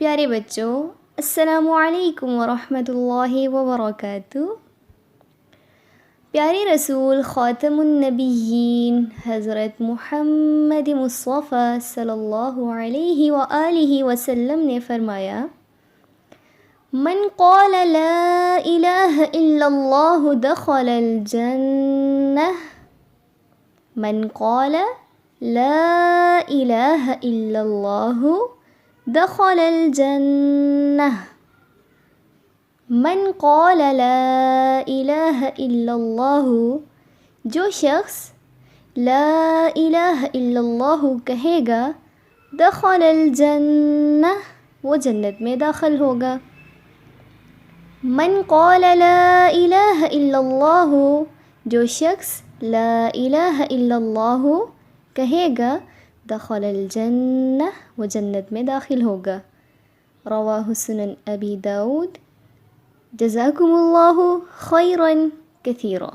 پیارے بچوں، السلام علیکم ورحمۃ اللہ وبرکاتہ۔ پیارے رسول خاتم النبیین حضرت محمد مصطفیٰ صلی اللہ علیہ وآلہ وسلم نے فرمایا، من قال لا الہ الا اللہ دخل الجنہ، من قال لا الہ الا اللہ دخل الجنہ، من قال لا الہ الا اللہ، جو شخص لا الہ الا اللہ کہے گا، دخل الجنہ، وہ جنت میں داخل ہوگا۔ من قال لا الہ الا اللہ، جو شخص لا الہ الا اللہ کہے گا، دخل الجنہ، وہ جنت میں داخل ہوگا۔ رواہ سنن ابی داؤد۔ جزاکم اللہ خیرا کثیرا۔